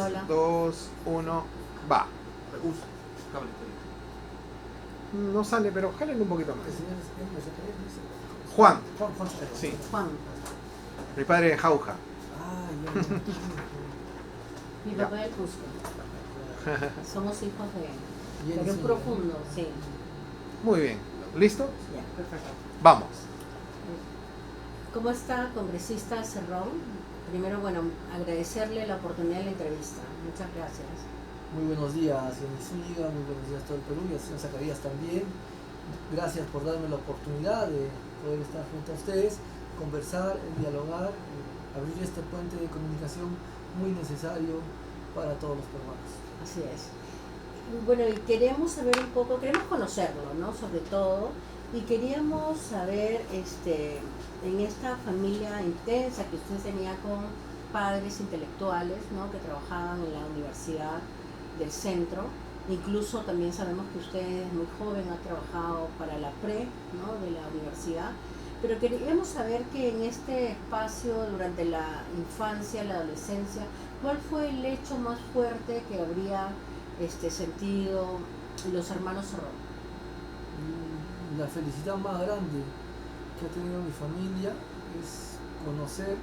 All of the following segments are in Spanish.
hola. 2, 1, va. No sale, pero jalen un poquito más. Juan. Sí. Juan. Mi padre de Jauja. Mi papá de Cusco. Somos hijos de Perú sí, profundo, sí. Muy bien. ¿Listo? Ya, perfecto. Vamos. ¿Cómo está, congresista Cerrón? Primero, bueno, agradecerle la oportunidad de la entrevista. Muchas gracias. Muy buenos días, señor Zúñiga, muy buenos días a todo el Perú y al señor Zacarías también. Gracias por darme la oportunidad de poder estar frente a ustedes, conversar, dialogar, abrir este puente de comunicación muy necesario para todos los peruanos. Así es. Bueno, y queremos saber un poco, queremos conocerlo, ¿no? Sobre todo, y queríamos saber, en esta familia intensa que usted tenía con padres intelectuales, ¿no? Que trabajaban en la Universidad del Centro, incluso también sabemos que usted es muy joven, ha trabajado para la PRE, ¿no? De la universidad, pero queríamos saber que en este espacio, durante la infancia, la adolescencia, ¿cuál fue el hecho más fuerte que habría sentido los hermanos Cerrón? La felicidad más grande que ha tenido mi familia es conocer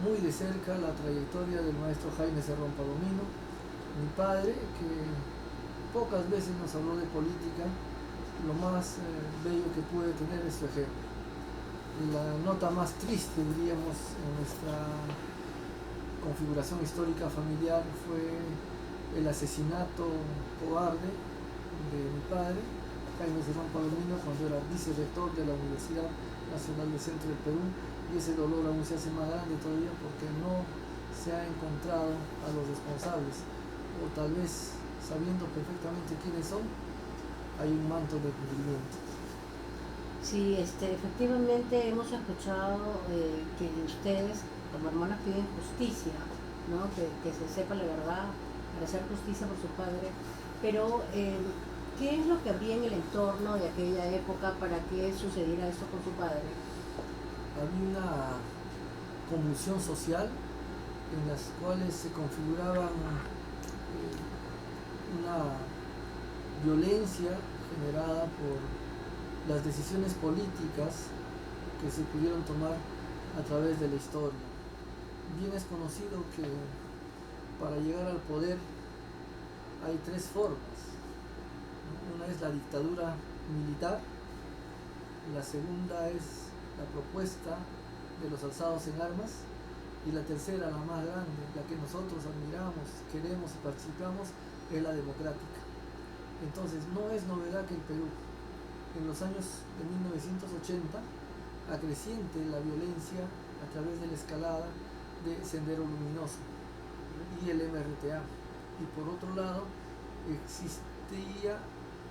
muy de cerca la trayectoria del maestro Jaime Cerrón Palomino, mi padre, que pocas veces nos habló de política. Lo más bello que puede tener es su ejemplo. La nota más triste, diríamos, en nuestra configuración histórica familiar fue el asesinato cobarde de mi padre, Jaime Cerrón Palomino, cuando era vicerrector de la Universidad Nacional del Centro del Perú, y ese dolor aún se hace más grande todavía porque no se ha encontrado a los responsables, o tal vez sabiendo perfectamente quiénes son, hay un manto de cubrimiento. Sí, efectivamente hemos escuchado que ustedes como hermanos piden justicia, ¿no? Que se sepa la verdad para hacer justicia por su padre, pero ¿qué es lo que habría en el entorno de aquella época para que sucediera esto con su padre? Había una convulsión social en las cuales se configuraban una violencia generada por las decisiones políticas que se pudieron tomar a través de la historia. Bien es conocido que para llegar al poder hay tres formas. Una es la dictadura militar, la segunda es la propuesta de los alzados en armas, y la tercera, la más grande, la que nosotros admiramos, queremos y participamos, es la democrática. Entonces no es novedad que el Perú en los años de 1980 acreciente la violencia a través de la escalada de Sendero Luminoso y el MRTA, y por otro lado existía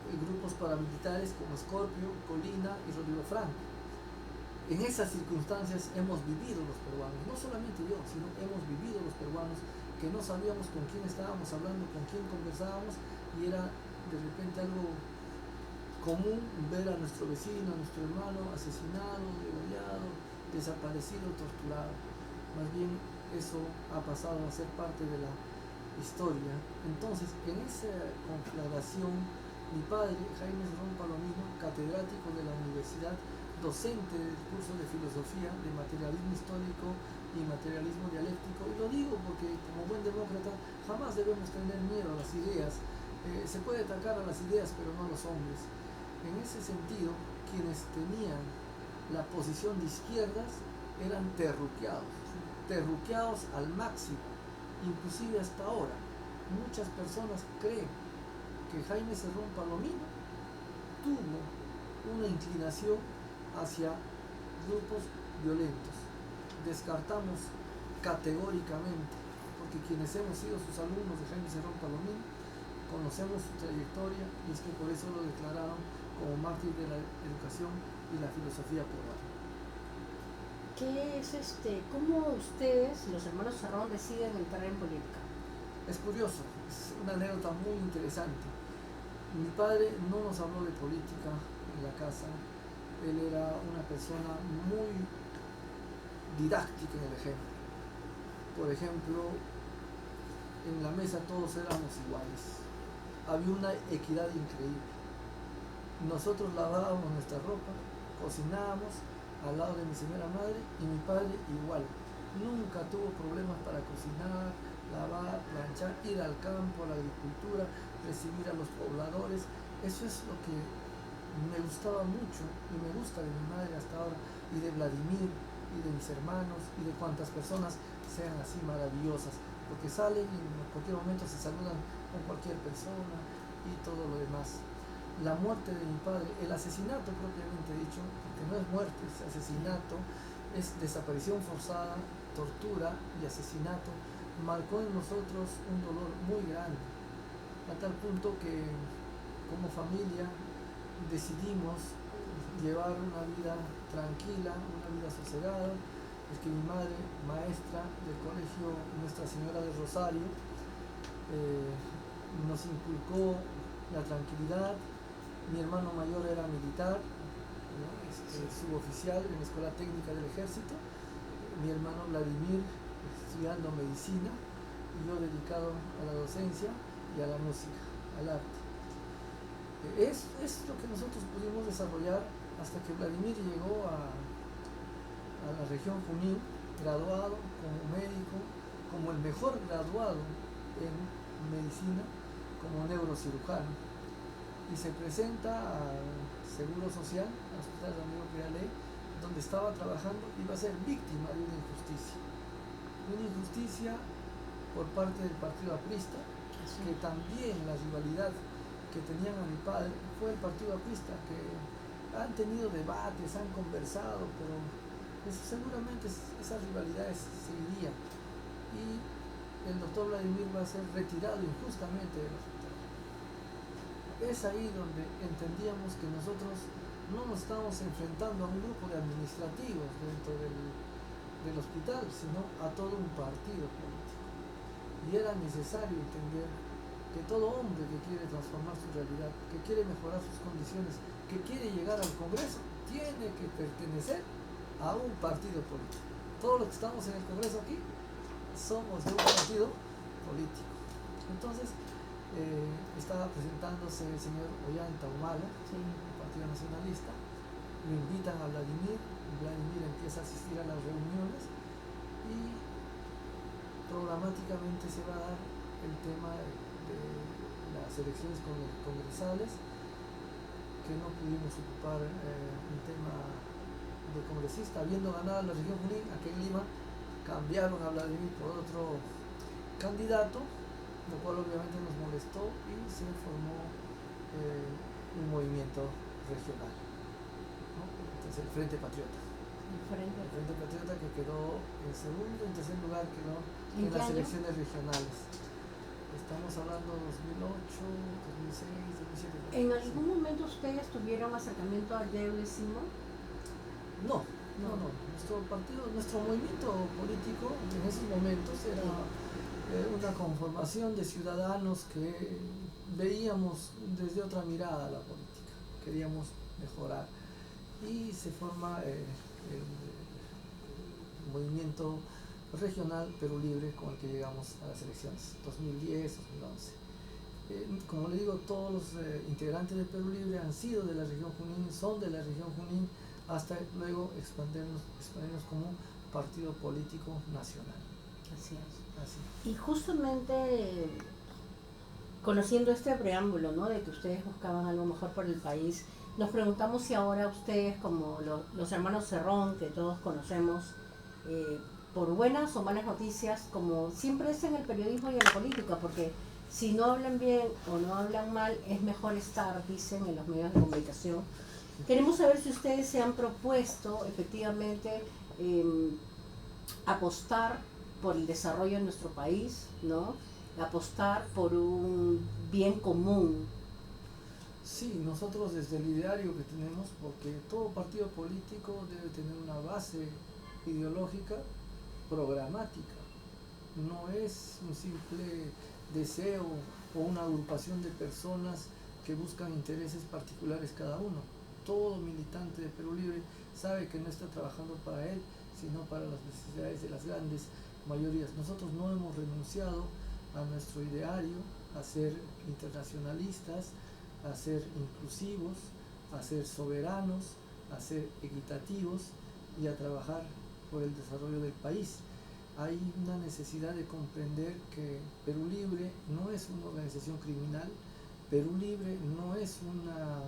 grupos paramilitares como Scorpio, Colina y Rodrigo Franco. En esas circunstancias hemos vivido los peruanos, no solamente yo, sino hemos vivido los peruanos, que no sabíamos con quién estábamos hablando, con quién conversábamos, y era de repente algo común ver a nuestro vecino, a nuestro hermano asesinado, degollado, desaparecido, torturado. Más bien eso ha pasado a ser parte de la historia. Entonces, en esa conflagración, mi padre, Jaime Cerrón Palomino, catedrático de la universidad, docente del curso de filosofía de materialismo histórico y materialismo dialéctico, y lo digo porque como buen demócrata jamás debemos tener miedo a las ideas. Se puede atacar a las ideas pero no a los hombres. En ese sentido, quienes tenían la posición de izquierdas eran terruqueados al máximo. Inclusive hasta ahora muchas personas creen que Jaime Cerrón Palomino tuvo una inclinación hacia grupos violentos. Descartamos categóricamente, porque quienes hemos sido sus alumnos de Jaime Cerrón Palomino conocemos su trayectoria, y es que por eso lo declararon como mártir de la educación y la filosofía peruana. ¿Qué es cómo ustedes, los hermanos Cerrón, deciden entrar en política? Es curioso, es una anécdota muy interesante. Mi padre no nos habló de política en la casa. Él era una persona muy didáctica en el ejemplo. Por ejemplo, en la mesa todos éramos iguales. Había una equidad increíble. Nosotros lavábamos nuestra ropa, cocinábamos al lado de mi señora madre y mi padre igual. Nunca tuvo problemas para cocinar, lavar, planchar, ir al campo, a la agricultura, recibir a los pobladores. Eso es lo que me gustaba mucho y me gusta de mi madre hasta ahora, y de Vladimir, y de mis hermanos, y de cuantas personas sean así maravillosas, porque salen y en cualquier momento se saludan con cualquier persona y todo lo demás. La muerte de mi padre, el asesinato propiamente dicho, porque no es muerte, es asesinato, es desaparición forzada, tortura y asesinato, marcó en nosotros un dolor muy grande, a tal punto que como familia decidimos llevar una vida tranquila, una vida sosegada. Es que mi madre, maestra del colegio Nuestra Señora del Rosario, nos inculcó la tranquilidad. Mi hermano mayor era militar, ¿no? Suboficial en la Escuela Técnica del Ejército. Mi hermano Vladimir estudiando medicina y yo dedicado a la docencia y a la música, al arte. Es lo que nosotros pudimos desarrollar hasta que Vladimir llegó a la región Junín, graduado como médico, como el mejor graduado en medicina, como neurocirujano, y se presenta al Seguro Social, al Hospital de Amigo Piralé, donde estaba trabajando, y va a ser víctima de una injusticia por parte del partido aprista, que también la rivalidad que tenían a mi padre fue el partido aprista, que han tenido debates, han conversado, pero seguramente esas rivalidades seguirían, y el doctor Vladimir va a ser retirado injustamente del hospital. Es ahí donde entendíamos que nosotros no nos estábamos enfrentando a un grupo de administrativos dentro del hospital, sino a todo un partido político, y era necesario entender que todo hombre que quiere transformar su realidad, que quiere mejorar sus condiciones, que quiere llegar al Congreso, tiene que pertenecer a un partido político. Todos los que estamos en el Congreso aquí somos de un partido político. Entonces estaba presentándose el señor Ollanta Humala, sí, del Partido Nacionalista. Lo invitan a Vladimir empieza a asistir a las reuniones y programáticamente se va a dar el tema de las elecciones congresales, que no pudimos ocupar un tema de congresista, habiendo ganado la región Junín. Aquí en Lima cambiaron a Vladimir por otro candidato, lo cual obviamente nos molestó, y se formó un movimiento regional, ¿no? Entonces el Frente Patriota. El Frente Patriota, que quedó en segundo, en tercer lugar quedó en las elecciones regionales. Estamos hablando de 2008, 2006, 2007. ¿En algún momento ustedes tuvieron acercamiento al Décimo? No. Nuestro partido, nuestro movimiento político en esos momentos era una conformación de ciudadanos que veíamos desde otra mirada la política, queríamos mejorar, y se forma el movimiento regional Perú Libre, con el que llegamos a las elecciones 2010, 2011. Como le digo, todos los integrantes de Perú Libre han sido de la región Junín, son de la región Junín, hasta luego expandirnos como partido político nacional. Así es. Y justamente conociendo este preámbulo, ¿no?, de que ustedes buscaban algo mejor por el país, nos preguntamos si ahora ustedes, como los hermanos Cerrón, que todos conocemos, por buenas o malas noticias, como siempre es en el periodismo y en la política, porque si no hablan bien o no hablan mal, es mejor estar, dicen, en los medios de comunicación. Queremos saber si ustedes se han propuesto efectivamente apostar por el desarrollo de nuestro país, ¿no?, apostar por un bien común. Sí, nosotros desde el ideario que tenemos, porque todo partido político debe tener una base ideológica programática, no es un simple deseo o una agrupación de personas que buscan intereses particulares cada uno. Todo militante de Perú Libre sabe que no está trabajando para él, sino para las necesidades de las grandes mayorías. Nosotros no hemos renunciado a nuestro ideario, a ser internacionalistas, a ser inclusivos, a ser soberanos, a ser equitativos y a trabajar por el desarrollo del país. Hay una necesidad de comprender que Perú Libre no es una organización criminal, Perú Libre no es una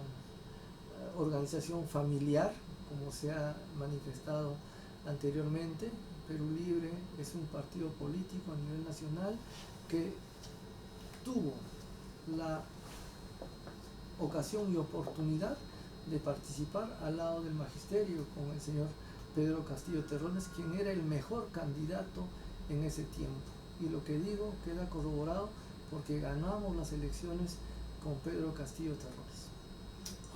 organización familiar, como se ha manifestado anteriormente. Perú Libre es un partido político a nivel nacional que tuvo la ocasión y oportunidad de participar al lado del magisterio con el señor Pedro Castillo Terrones, quien era el mejor candidato en ese tiempo. Y lo que digo queda corroborado porque ganamos las elecciones con Pedro Castillo Terrones.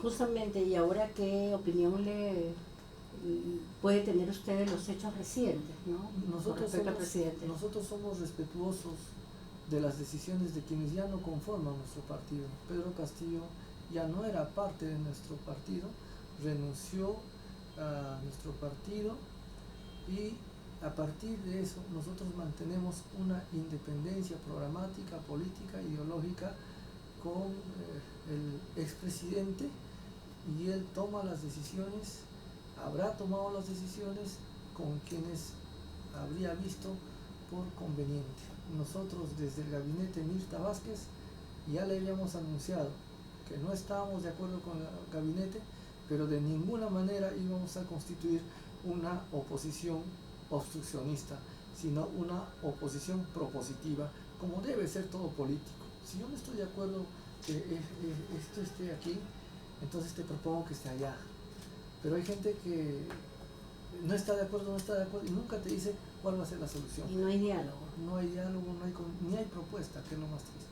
Justamente, y ahora, ¿qué opinión le puede tener usted de los hechos recientes, ¿no? Nosotros somos respetuosos de las decisiones de quienes ya no conforman nuestro partido. Pedro Castillo ya no era parte de nuestro partido, renunció a nuestro partido y a partir de eso nosotros mantenemos una independencia programática, política, ideológica con el expresidente, y él toma las decisiones, habrá tomado las decisiones con quienes habría visto por conveniente. Nosotros desde el gabinete Mirta Vázquez ya le habíamos anunciado que no estábamos de acuerdo con el gabinete, pero de ninguna manera íbamos a constituir una oposición obstruccionista, sino una oposición propositiva, como debe ser todo político. Si yo no estoy de acuerdo que esto esté aquí, entonces te propongo que esté allá. Pero hay gente que no está de acuerdo y nunca te dice cuál va a ser la solución. Y no hay diálogo. No hay diálogo, ni hay propuesta, que es lo más triste.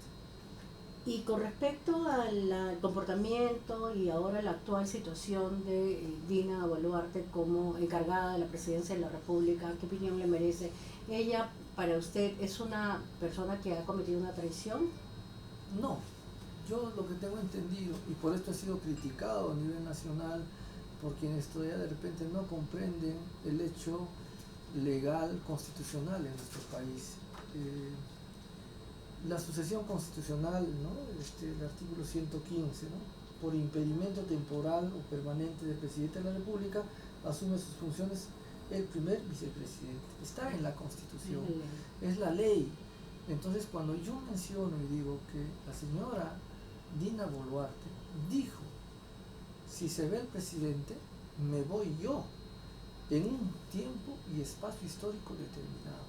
Y con respecto al comportamiento y ahora la actual situación de Dina Boluarte como encargada de la presidencia de la República, ¿qué opinión le merece? ¿Ella, para usted, es una persona que ha cometido una traición? No, yo lo que tengo entendido, y por esto he sido criticado a nivel nacional por quienes todavía de repente no comprenden el hecho legal constitucional en nuestro país. La sucesión constitucional, ¿no? El artículo 115, ¿no? Por impedimento temporal o permanente del presidente de la República, asume sus funciones el primer vicepresidente. Está en la Constitución, es la ley. Entonces, cuando yo menciono y digo que la señora Dina Boluarte dijo: si se ve el presidente, me voy yo, en un tiempo y espacio histórico determinado.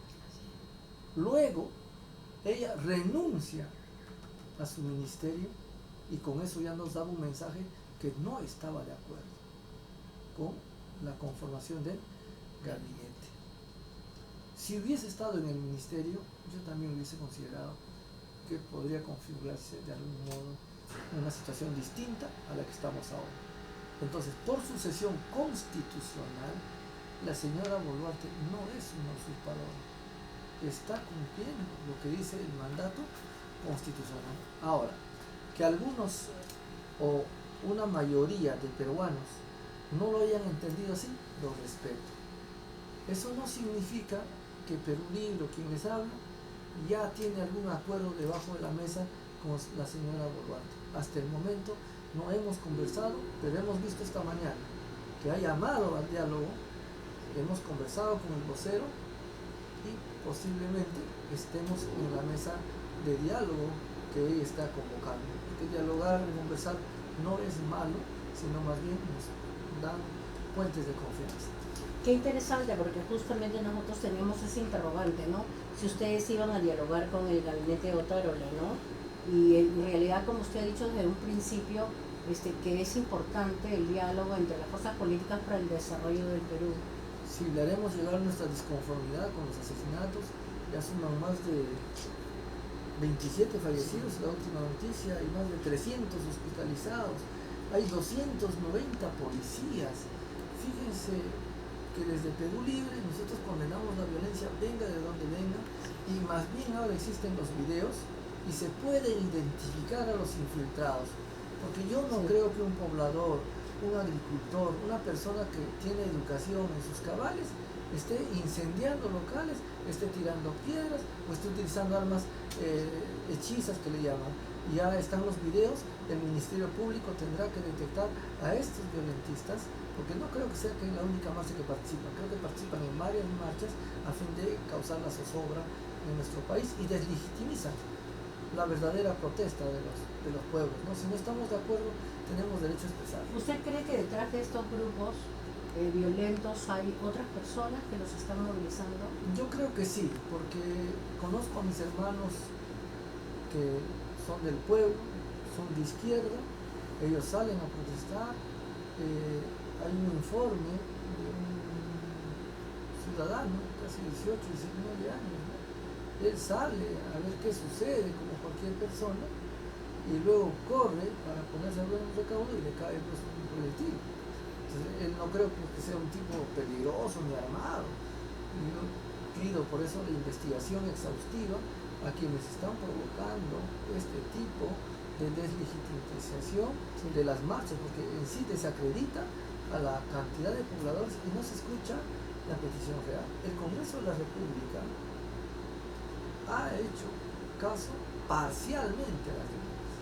Luego, ella renuncia a su ministerio y con eso ya nos daba un mensaje que no estaba de acuerdo con la conformación del gabinete. Si hubiese estado en el ministerio, yo también hubiese considerado que podría configurarse de algún modo una situación distinta a la que estamos ahora. Entonces, por sucesión constitucional, la señora Boluarte no es una usurpadora, está cumpliendo lo que dice el mandato constitucional. Ahora, que algunos o una mayoría de peruanos no lo hayan entendido así, lo respeto. Eso no significa que Perú Libre, quien les habla, ya tiene algún acuerdo debajo de la mesa con la señora Boluarte. Hasta el momento no hemos conversado, pero hemos visto esta mañana que ha llamado al diálogo, hemos conversado con el vocero y posiblemente estemos en la mesa de diálogo que ella está convocando. Porque dialogar y conversar no es malo, sino más bien nos dan puentes de confianza. Qué interesante, porque justamente nosotros teníamos ese interrogante, ¿no? Si ustedes iban a dialogar con el gabinete de Otárola, ¿no? Y en realidad, como usted ha dicho desde un principio, que es importante el diálogo entre las fuerzas políticas para el desarrollo del Perú. Sí, le haremos llegar nuestra disconformidad con los asesinatos. Ya suman más de 27 fallecidos, la última noticia, y más de 300 hospitalizados. Hay 290 policías. Fíjense que desde Perú Libre nosotros condenamos la violencia, venga de donde venga, y más bien ahora existen los videos y se puede identificar a los infiltrados. Porque yo no creo que un poblador, un agricultor, una persona que tiene educación en sus cabales, esté incendiando locales, esté tirando piedras o esté utilizando armas hechizas que le llaman. Ya están los videos, el Ministerio Público tendrá que detectar a estos violentistas, porque no creo que sea que la única marcha que participan, creo que participan en varias marchas a fin de causar la zozobra en nuestro país y deslegitimizan la verdadera protesta de los pueblos, ¿no? Si no estamos de acuerdo, tenemos derecho a expresar. ¿Usted cree que detrás de estos grupos violentos hay otras personas que los están movilizando? Yo creo que sí, porque conozco a mis hermanos que son del pueblo, son de izquierda, ellos salen a protestar. Hay un informe de un ciudadano, casi 18, 19 años, ¿no? Él sale a ver qué sucede como cualquier persona y luego corre para ponerse a ver un recaudo y le cae pues, un proyectil. Entonces, él no creo que sea un tipo peligroso ni armado. Yo pido por eso la investigación exhaustiva a quienes están provocando este tipo de deslegitimización de las marchas, porque en sí desacredita a la cantidad de pobladores y no se escucha la petición real. El Congreso de la República ha hecho caso parcialmente a las demandas.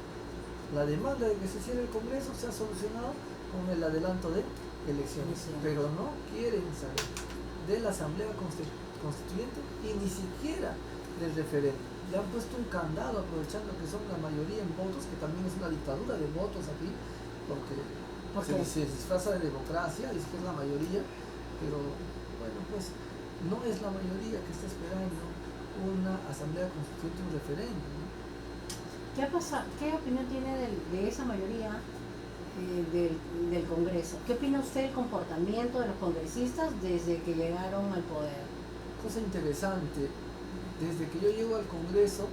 La demanda de que se cierre el Congreso se ha solucionado con el adelanto de elecciones, pero no quieren saber de la Asamblea Constituyente y ni siquiera del referéndum. Le han puesto un candado aprovechando que son la mayoría en votos, que también es una dictadura de votos aquí, porque se disfraza de democracia, dice que es la mayoría, pero bueno, pues no es la mayoría que está esperando una Asamblea Constituyente, un referéndum, ¿no? ¿Qué opinión tiene de esa mayoría del Congreso? ¿Qué opina usted del comportamiento de los congresistas desde que llegaron al poder? Cosa interesante, desde que yo llego al Congreso,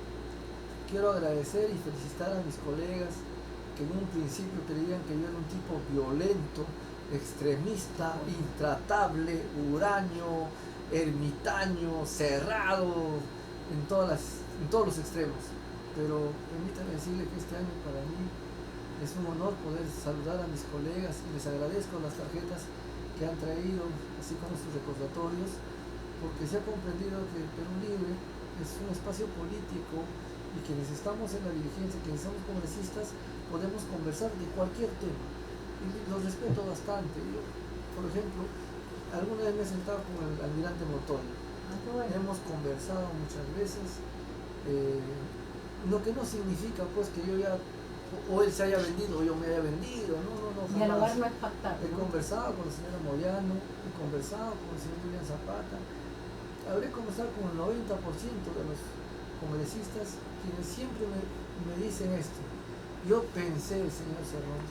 quiero agradecer y felicitar a mis colegas que en un principio creían que yo era un tipo violento, extremista, intratable, huraño, ermitaño, cerrado, en todos los extremos. Pero permítanme decirle que este año para mí es un honor poder saludar a mis colegas y les agradezco las tarjetas que han traído, así como sus recordatorios, porque se ha comprendido que Perú Libre es un espacio político y quienes estamos en la dirigencia, quienes somos congresistas, podemos conversar de cualquier tema y los respeto bastante. Yo, por ejemplo, alguna vez me he sentado con el almirante Montoya, hemos conversado muchas veces, lo que no significa pues que yo ya o él se haya vendido o yo me haya vendido, no, Dialogar no es pactar, ¿no? He conversado con la señora Moyano, he conversado con el señor William Zapata, habré conversado con el 90% de los congresistas, quienes siempre me dicen esto. Yo pensé, señor Cerrón,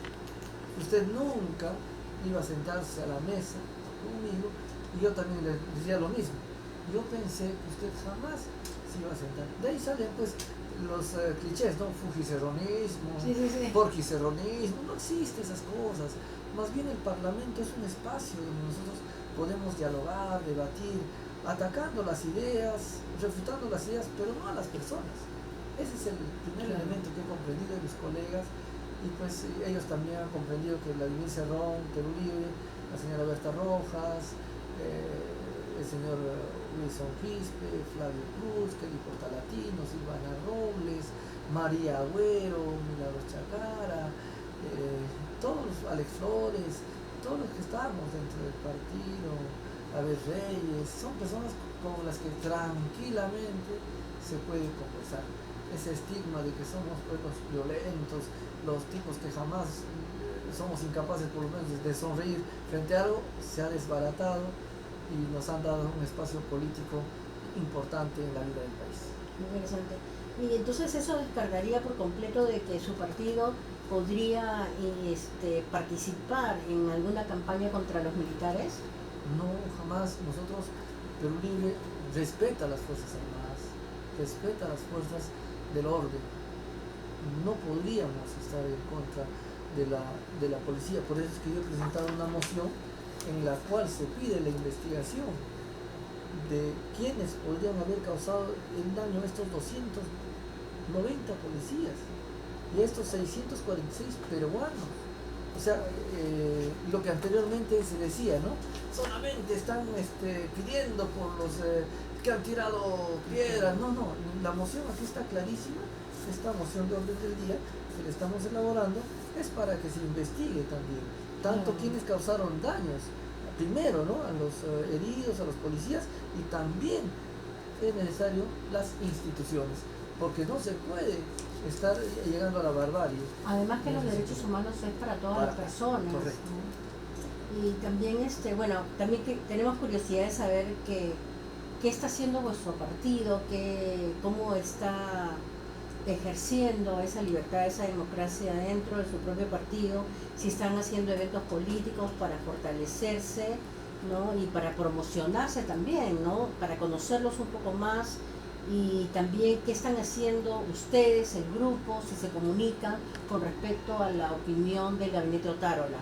usted nunca iba a sentarse a la mesa conmigo y yo también le decía lo mismo. Yo pensé que usted jamás se iba a sentar. De ahí salen pues los clichés, ¿no? Fujicerronismo, porquicerronismo, no existen esas cosas. Más bien el Parlamento es un espacio donde nosotros podemos dialogar, debatir, atacando las ideas, refutando las ideas, pero no a las personas. Ese es el primer elemento que he comprendido de mis colegas y pues ellos también han comprendido que Vladimir Cerrón, Perú Libre, la señora Berta Rojas, el señor Wilson Quispe, Flavio Cruz, Kelly Portalatino, Silvana Robles, María Agüero, Milagros Chacara, todos los Alex Flores, todos los que estamos dentro del partido, Abel Reyes, son personas con las que tranquilamente se puede conversar. Ese estigma de que somos pueblos violentos, los tipos que jamás somos incapaces por lo menos de sonreír frente a algo, se ha desbaratado y nos han dado un espacio político importante en la vida del país. Muy interesante. Y entonces eso descargaría por completo de que su partido podría participar en alguna campaña contra los militares. No, jamás. Nosotros, Perú Libre, respeta a las Fuerzas Armadas, respeta a las fuerzas del orden. No podríamos estar en contra de la policía. Por eso es que yo he presentado una moción en la cual se pide la investigación de quienes podrían haber causado el daño a estos 290 policías y a estos 646 peruanos O sea, lo que anteriormente se decía, ¿no? Solamente están pidiendo por los que han tirado piedras. No, no, la moción aquí está clarísima. Esta moción de orden del día que le estamos elaborando es para que se investigue también, tanto quienes causaron daños, primero, ¿no? A los heridos, a los policías, y también es necesario las instituciones, porque no se puede estar llegando a la barbarie. Además que los derechos humanos es para todas las personas. Correcto. ¿No? Y también, bueno, también que tenemos curiosidad de saber qué está haciendo vuestro partido, cómo está ejerciendo esa libertad, esa democracia dentro de su propio partido, si están haciendo eventos políticos para fortalecerse, ¿no? Y para promocionarse también, ¿no? Para conocerlos un poco más, y también qué están haciendo ustedes, el grupo, si se comunican con respecto a la opinión del gabinete Otárola.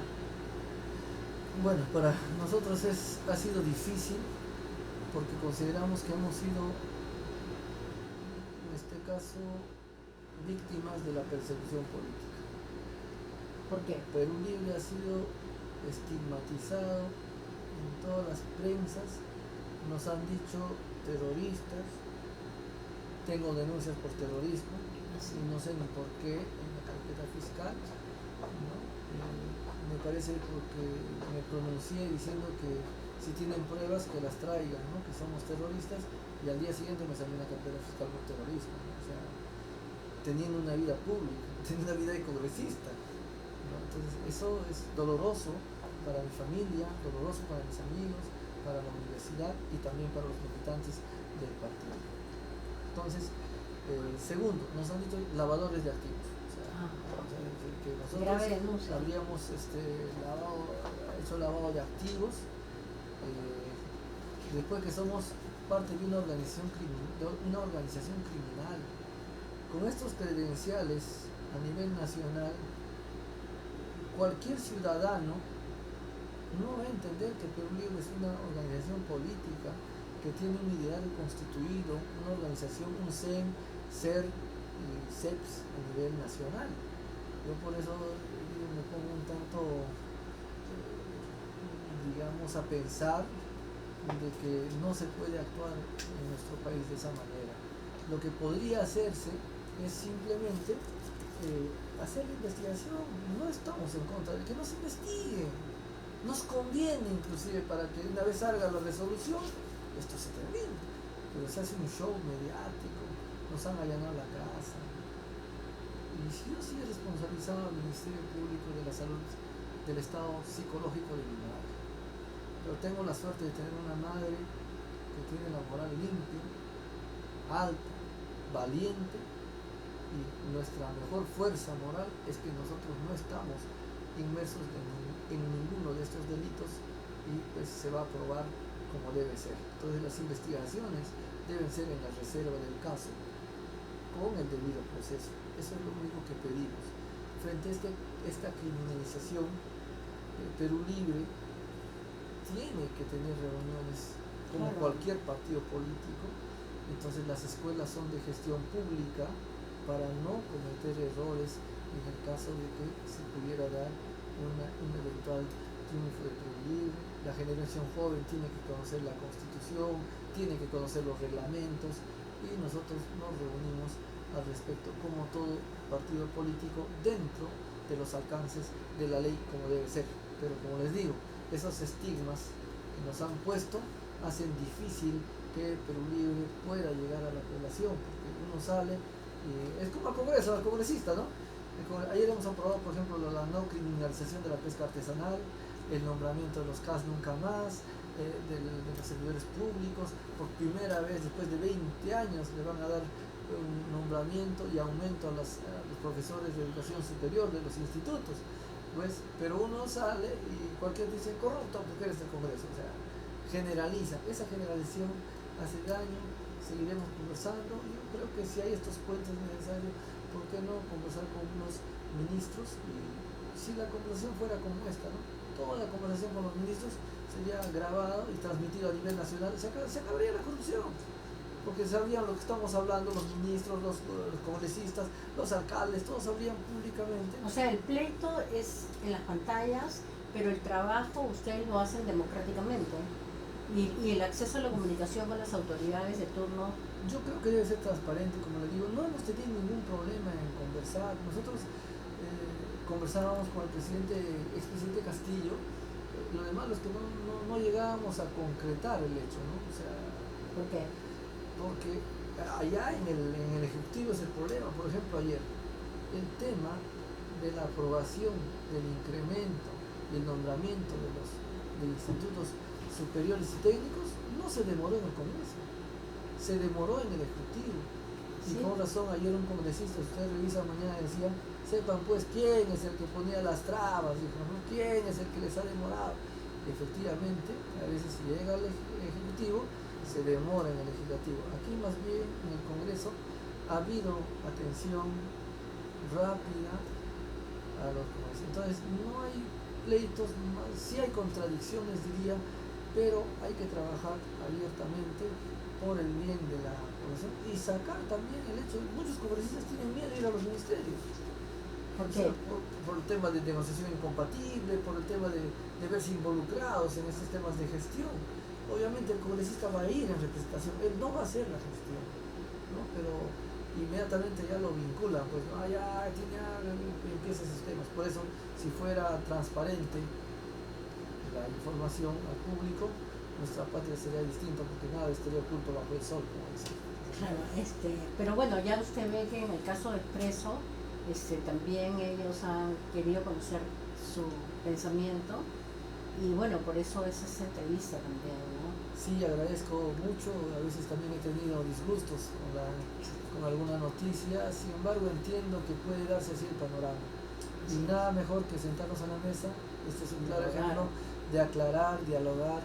Bueno, para nosotros ha sido difícil porque consideramos que hemos sido, en este caso, víctimas de la persecución política. ¿Por qué? Perú Libre ha sido estigmatizado en todas las prensas, nos han dicho terroristas, tengo denuncias por terrorismo, y no sé ni por qué en la carpeta fiscal, ¿no? Me parece porque me pronuncié diciendo que si tienen pruebas que las traigan, ¿no? Que somos terroristas, y al día siguiente me salió una carpeta fiscal por terrorismo, ¿no? O sea, teniendo una vida pública, teniendo una vida de congresista, ¿no? Entonces eso es doloroso para mi familia, doloroso para mis amigos, para la universidad y también para los militantes del partido. Entonces, segundo, nos han dicho lavadores de activos. O sea, que nosotros habríamos hecho lavado de activos, después que somos parte de una organización criminal. Con estos credenciales a nivel nacional, cualquier ciudadano no va a entender que Perú Libre es una organización política que tiene un ideario constituido, una organización, un CEN, CER y CEPS a nivel nacional. Yo por eso me pongo un tanto, digamos, a pensar de que no se puede actuar en nuestro país de esa manera. Lo que podría hacerse es simplemente hacer la investigación. No estamos en contra de que no se investigue. Nos conviene inclusive para que una vez salga la resolución, esto se termine. Pero se hace un show mediático, nos han allanado la casa. Y si yo sí he responsabilizado al Ministerio Público de la Salud del estado psicológico de mi madre. Pero tengo la suerte de tener una madre que tiene la moral limpia, alta, valiente, y nuestra mejor fuerza moral es que nosotros no estamos inmersos en ninguno de estos delitos, y pues se va a probar como debe ser. Entonces las investigaciones deben ser en la reserva del caso, con el debido proceso. Eso es lo único que pedimos. Frente a esta criminalización, Perú Libre tiene que tener reuniones como cualquier partido político. Entonces las escuelas son de gestión pública para no cometer errores en el caso de que se pudiera dar un eventual triunfo de Perú Libre. La generación joven tiene que conocer la Constitución, tiene que conocer los reglamentos, y nosotros nos reunimos al respecto como todo partido político dentro de los alcances de la ley como debe ser. Pero como les digo, esos estigmas que nos han puesto hacen difícil que Perú Libre pueda llegar a la población, porque uno sale y es como al Congreso, al congresista, ¿no? Ayer hemos aprobado, por ejemplo, la no criminalización de la pesca artesanal, el nombramiento de los CAS nunca más, de los servidores públicos. Por primera vez después de 20 años le van a dar un nombramiento y aumento a los profesores de educación superior de los institutos, pues. Pero uno sale y cualquier dice corrupto porque eres del Congreso, o sea, generaliza. Esa generalización hace daño. Seguiremos conversando. Yo creo que si hay estos puentes necesarios, ¿por qué no conversar con unos ministros? Y si la conversación fuera como esta, ¿no? Toda la conversación con los ministros sería grabada y transmitida a nivel nacional, se acabaría la corrupción. porque sabrían lo que estamos hablando, los ministros, los congresistas, los alcaldes, todos sabrían públicamente. O sea, el pleito es en las pantallas, pero el trabajo ustedes lo hacen democráticamente. Y el acceso a la comunicación con las autoridades de turno. Yo creo que debe ser transparente, como le digo, no hemos tenido ningún problema en conversar. Nosotros conversábamos con el expresidente Castillo, lo demás es que no llegábamos a concretar el hecho, ¿no? O sea, ¿Por qué? porque allá en el Ejecutivo es el problema. Por ejemplo, ayer, el tema de la aprobación del incremento y el nombramiento de institutos superiores y técnicos no se demoró en el Congreso, se demoró en el Ejecutivo. Y con razón, ayer un congresista, usted revisa mañana, decía, sepan pues quién es el que ponía las trabas, dijo, ¿no? ¿Quién es el que les ha demorado? Y efectivamente, a veces llega al Ejecutivo, se demora en el Legislativo. Aquí más bien en el Congreso ha habido atención rápida a los congresistas. Entonces no hay pleitos, sí hay contradicciones diría, pero hay que trabajar abiertamente por el bien de la población y sacar también el hecho de que muchos congresistas tienen miedo de ir a los ministerios. ¿Por qué? Por el tema de negociación incompatible, por el tema de verse involucrados en estos temas de gestión. Obviamente el congresista va a ir en representación, él no va a hacer la gestión, ¿no? Pero inmediatamente ya lo vinculan, pues empieza esos temas. Por eso, si fuera transparente la información al público, nuestra patria sería distinta, porque nada estaría oculto bajo el sol, como dicen. Claro, pero bueno, ya usted ve que en el caso de Expreso, también ellos han querido conocer su pensamiento y bueno, por eso es esa entrevista también, ¿no? Sí, agradezco mucho, a veces también he tenido disgustos con alguna noticia, sin embargo entiendo que puede darse así el panorama. Y nada mejor que sentarnos a la mesa, este es un claro ejemplo de aclarar, dialogar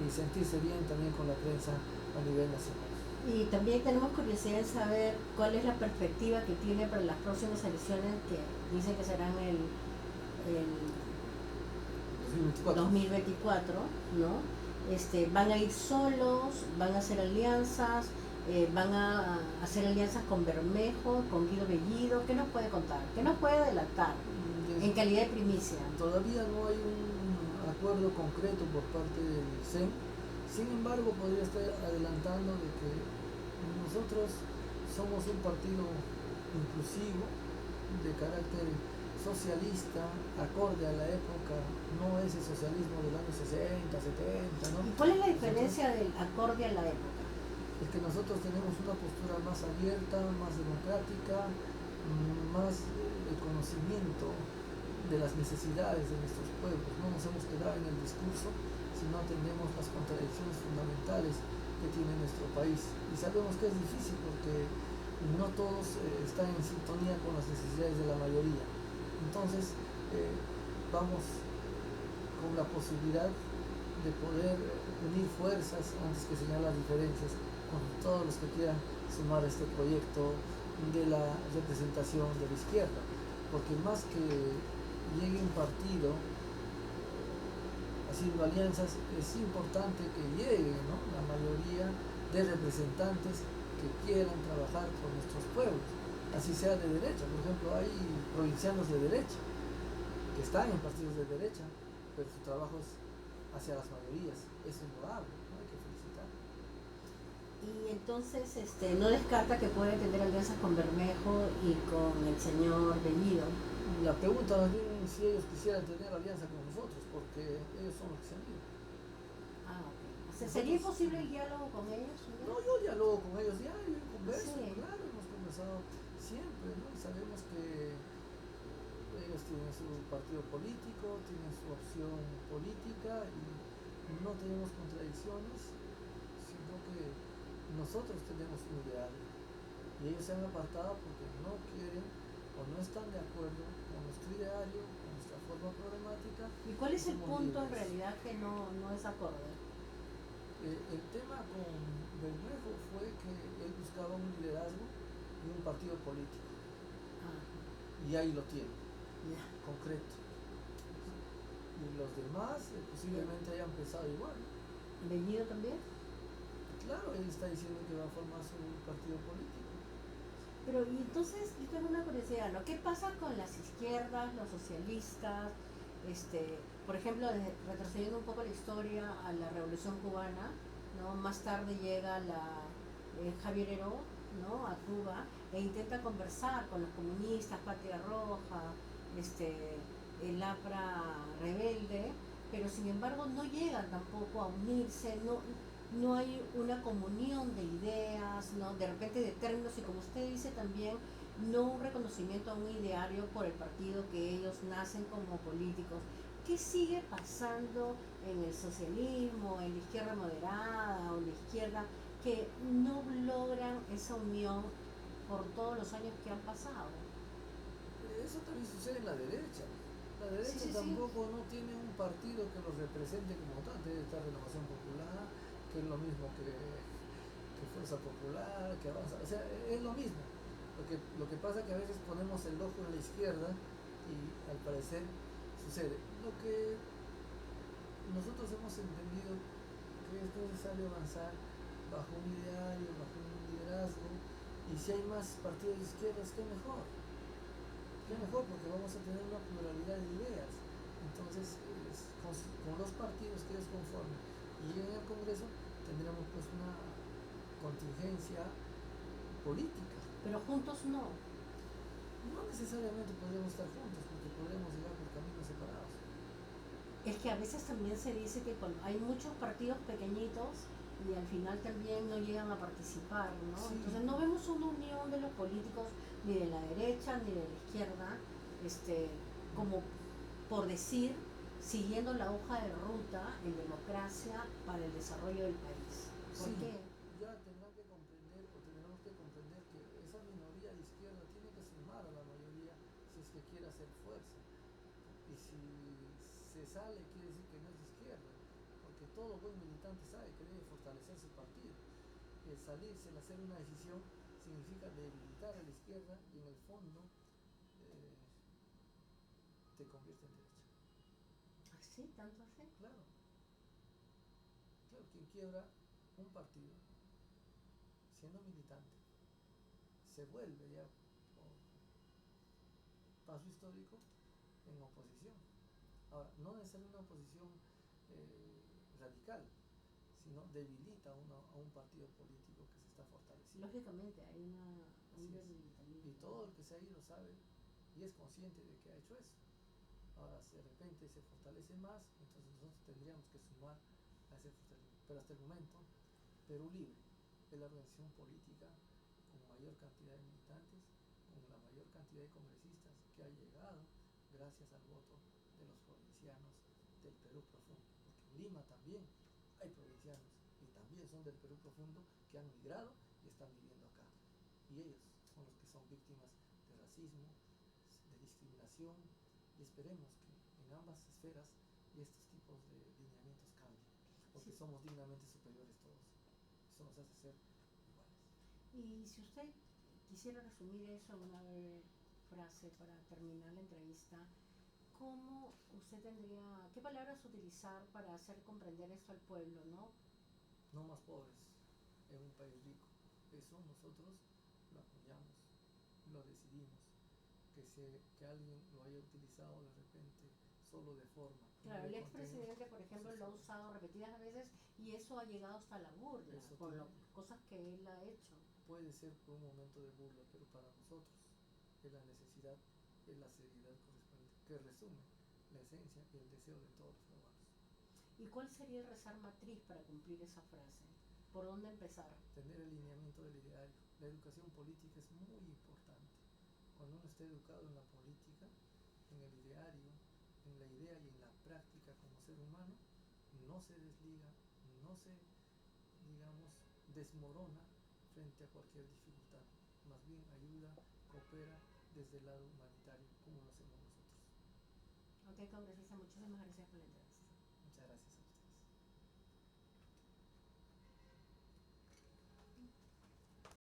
y sentirse bien también con la prensa a nivel nacional. Y también tenemos curiosidad en saber cuál es la perspectiva que tiene para las próximas elecciones que dicen que serán el 2024, ¿no? Van a ir solos, van a hacer alianzas, van a hacer alianzas con Bermejo, con Guido Bellido. ¿Qué nos puede contar? ¿Qué nos puede adelantar en calidad de primicia? Todavía no hay un acuerdo concreto por parte del CEN. Sin embargo, podría estar adelantando de que nosotros somos un partido inclusivo, de carácter socialista, acorde a la época, no ese socialismo del año 60, 70, ¿no? ¿Y cuál es la diferencia del acorde a la época? Es que nosotros tenemos una postura más abierta, más democrática, más el conocimiento de las necesidades de nuestros pueblos. No nos hemos quedado en el discurso, sino tenemos las contradicciones fundamentales que tiene nuestro país. Y sabemos que es difícil porque no todos están en sintonía con las necesidades de la mayoría. Entonces, vamos con la posibilidad de poder unir fuerzas antes que señalar diferencias con todos los que quieran sumar a este proyecto de la representación de la izquierda. Porque más que llegue un partido haciendo alianzas, es importante que llegue, ¿no?, la mayoría de representantes que quieran trabajar por nuestros pueblos, así sea de derecha. Por ejemplo, hay provincianos de derecha que están en partidos de derecha, pero su trabajo es hacia las mayorías. Eso es loable, ¿no? Hay que felicitar. Y entonces no descarta que puede tener alianzas con Bermejo y con el señor Bellido. La pregunta más bien es si ellos quisieran tener alianza con nosotros, porque ellos son los que se han ido. Ah, ok. O sea, ¿sería posible el diálogo con ellos? No, yo dialogo con ellos diario, converso, Sí. claro, hemos conversado siempre, ¿no? Y sabemos que ellos tienen su partido político, tienen su opción política y no tenemos contradicciones, sino que nosotros tenemos un ideal y ellos se han apartado porque no quieren o no están de acuerdo con nuestro ideario, con nuestra forma problemática. ¿Y cuál es el punto en libres. realidad que no es acorde? El tema con Bermejo fue que él buscaba un liderazgo y un partido político. Ah, Y ahí lo tiene, ya. concreto. Y los demás posiblemente hayan pensado igual. ¿Bellido también? Claro, él está diciendo que va a formar su partido político. Pero y entonces yo tengo una curiosidad, ¿no? ¿Qué pasa con las izquierdas, los socialistas? Por ejemplo, retrocediendo un poco la historia a la Revolución Cubana, ¿no? Más tarde llega Javier Heró, ¿no? A Cuba e intenta conversar con los comunistas, Patria Roja, el APRA rebelde, pero sin embargo no llegan tampoco a unirse, no hay una comunión de ideas, ¿no? De repente de términos y como usted dice también, no un reconocimiento a un ideario por el partido que ellos nacen como políticos. ¿Qué sigue pasando en el socialismo, en la izquierda moderada o en la izquierda que no logran esa unión por todos los años que han pasado? Eso también sucede en la derecha. La derecha Sí, sí, sí. tampoco no tiene un partido que los represente como tal. Debe estar Renovación Popular, que es lo mismo que Fuerza Popular, que Avanza. O sea, es lo mismo. Lo que pasa es que a veces ponemos el ojo en la izquierda y al parecer sucede. Lo que nosotros hemos entendido que es necesario avanzar bajo un ideario, bajo un liderazgo, y si hay más partidos de izquierdas, qué mejor. Qué mejor, porque vamos a tener una pluralidad de ideas. Entonces, con los partidos que ellos conformen y lleguen al Congreso, tendremos pues una contingencia política. Pero juntos no. No necesariamente podremos estar juntos, porque podremos llegar por caminos separados. Es que a veces también se dice que hay muchos partidos pequeñitos y al final también no llegan a participar, ¿no? Sí. Entonces no vemos una unión de los políticos ni de la derecha ni de la izquierda, como por decir, siguiendo la hoja de ruta en democracia para el desarrollo del país. ¿Por Sí, qué? ya tendrán que comprender o tendremos que comprender que esa minoría de izquierda tiene que sumar a la mayoría si es que quiere hacer fuerza. Y si se sale, quiere decir que no es de izquierda, porque todo buen militante sabe que debe fortalecer su partido. El salirse, el hacer una decisión, significa debilitar a la izquierda y en el fondo te convierte en derecha. ¿Así? ¿Tanto así? Claro, claro, quien quiebra un partido siendo militante se vuelve ya por paso histórico en oposición. Ahora, no necesariamente una oposición radical, sino debilita a un partido político que se está fortaleciendo. Lógicamente hay un Así es. debilitamiento. Y todo el que se ha ido sabe y es consciente de que ha hecho eso. Ahora, si de repente se fortalece más, entonces nosotros tendríamos que sumar a ese fortalecimiento. Pero hasta el momento, Perú Libre es la organización política con mayor cantidad de militantes, con la mayor cantidad de congresistas que ha llegado gracias al voto de los provincianos del Perú profundo. Porque en Lima también hay provincianos y también son del Perú profundo que han migrado y están viviendo acá. Y ellos son los que son víctimas de racismo, de discriminación, y esperemos que en ambas esferas estos tipos de lineamientos cambien, porque sí, somos dignamente superiores todos. Eso nos hace ser iguales. Y si usted quisiera resumir eso en una breve frase para terminar la entrevista, ¿cómo usted qué palabras utilizar para hacer comprender esto al pueblo, no? No más pobres en un país rico. Eso nosotros lo apoyamos, lo decidimos. Que alguien lo haya utilizado de repente solo de forma. Claro, el expresidente, por ejemplo, lo ha usado repetidas veces y eso ha llegado hasta la burla, por cosas que él ha hecho. Puede ser por un momento de burla, pero para nosotros es la necesidad, es la seriedad correspondiente, que resume la esencia y el deseo de todos los peruanos. ¿Y cuál sería el rezar matriz para cumplir esa frase? ¿Por dónde empezar? Tener el lineamiento del ideario. La educación política es muy importante. Cuando uno está educado en la política, en el ideario, en la idea y en la práctica como ser humano, no se desliga, no se, digamos, desmorona frente a cualquier dificultad. Más bien ayuda, coopera desde el lado humanitario, como lo hacemos nosotros. Ok, congresista, muchísimas gracias.